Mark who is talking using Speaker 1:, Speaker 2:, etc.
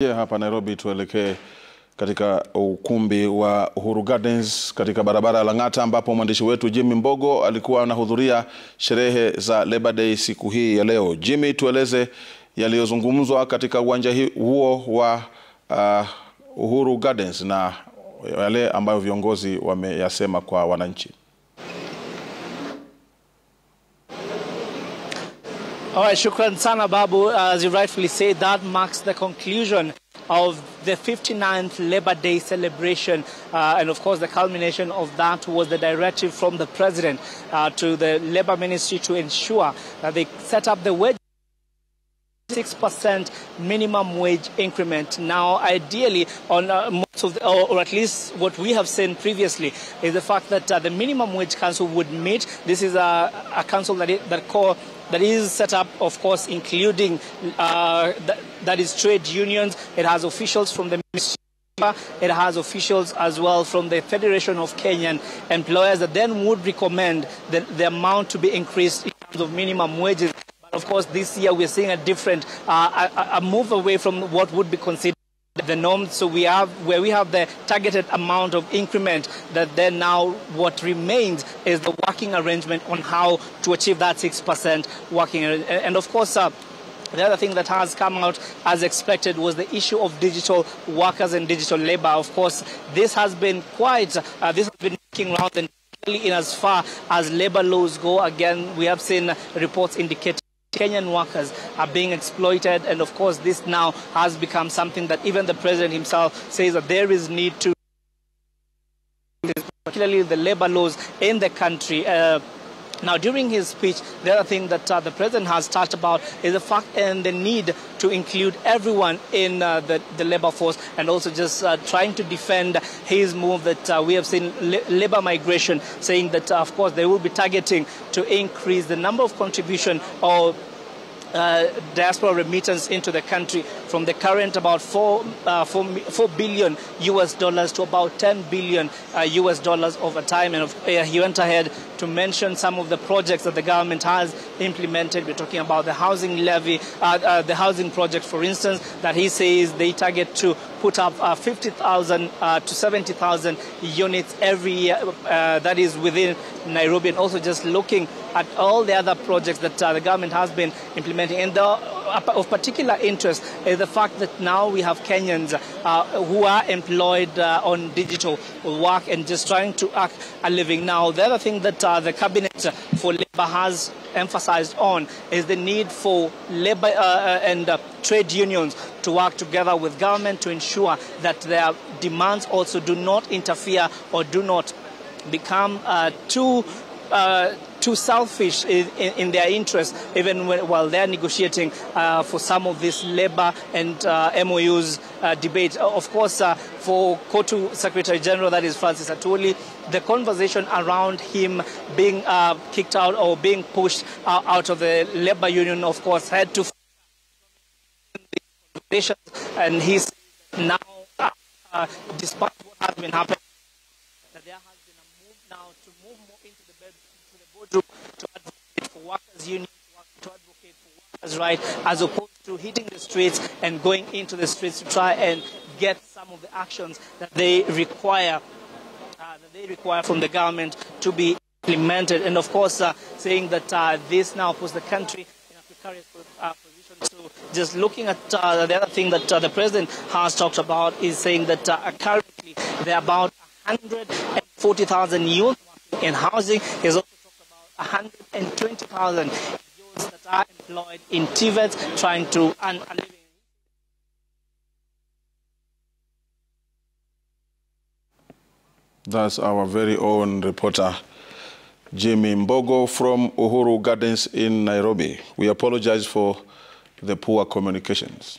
Speaker 1: Hapa Nairobi tuelekee katika ukumbi wa Uhuru Gardens katika barabara ya Lang'ata ambapo mwandishi wetu Jimmy Mbogo alikuwa anahudhuria sherehe za Labor Day siku hii ya leo. Jimmy, tueleze yaliyozungumzwa katika uwanja huo wa Uhuru Gardens na yale ambayo viongozi wameyasema kwa wananchi.
Speaker 2: All right, shukran sana Babu. As you rightfully say, that marks the conclusion of the 59th Labor Day celebration. And of course, the culmination of that was the directive from the President to the Labor Ministry to ensure that they set up the wage 6% minimum wage increment. Now, ideally, on most of or at least what we have seen previously, is the fact that the minimum wage council would meet. This is a council that is set up, of course, including that is trade unions. It has officials from the ministry. It has officials as well from the Federation of Kenyan Employers that then would recommend the amount to be increased in terms of minimum wages. But of course, this year we're seeing a different a move away from what would be considered the norm. So we have the targeted amount of increment, that then now what remains is the working arrangement on how to achieve that 6% working. And of course, the other thing that has come out as expected was the issue of digital workers and digital labor. Of course, this has been making rounds, and in as far as labor laws go. Again, we have seen reports indicating Kenyan workers are being exploited, and of course this now has become something that even the President himself says that there is need to, particularly the labor laws in the country. Now, during his speech, the other thing that the President has talked about is the fact and the need to include everyone in the labor force, and also just trying to defend his move that we have seen labor migration, saying that, of course, they will be targeting to increase the number of contribution or diaspora remittance into the country from the current about $4 billion US to about $10 billion US over time. And he went ahead to mention some of the projects that the government has implemented. We're talking about the housing levy, the housing project, for instance, that he says they target to put up 50,000 to 70,000 units every year. That is within Nairobi, and also just looking at all the other projects that the government has been implementing. And of particular interest is the fact that now we have Kenyans who are employed on digital work and just trying to earn a living. Now, the other thing that the Cabinet for Labor has emphasized on is the need for labor and trade unions to work together with government to ensure that their demands also do not interfere or do not become too selfish in their interests, even while they're negotiating for some of this labor and MOUs debate. Of course, for KOTU Secretary General, that is Francis Atwoli, the conversation around him being kicked out or being pushed out of the labor union, of course, had to and he's now, despite what has been happening, that there has been a move now to move more into the boardroom to advocate for workers' unions, to advocate for workers' rights, as opposed to hitting the streets and going into the streets to try and get some of the actions that they require from the government to be implemented. And of course, saying that this now puts the country in a precarious position. So just looking at the other thing that the President has talked about is saying that currently there are about 140,000 youth working in housing. He's also talked about 120,000 youths that are employed in TVETs trying to earn a living.
Speaker 1: That's our very own reporter, Jimmy Mbogo from Uhuru Gardens in Nairobi. We apologize for the poor communications.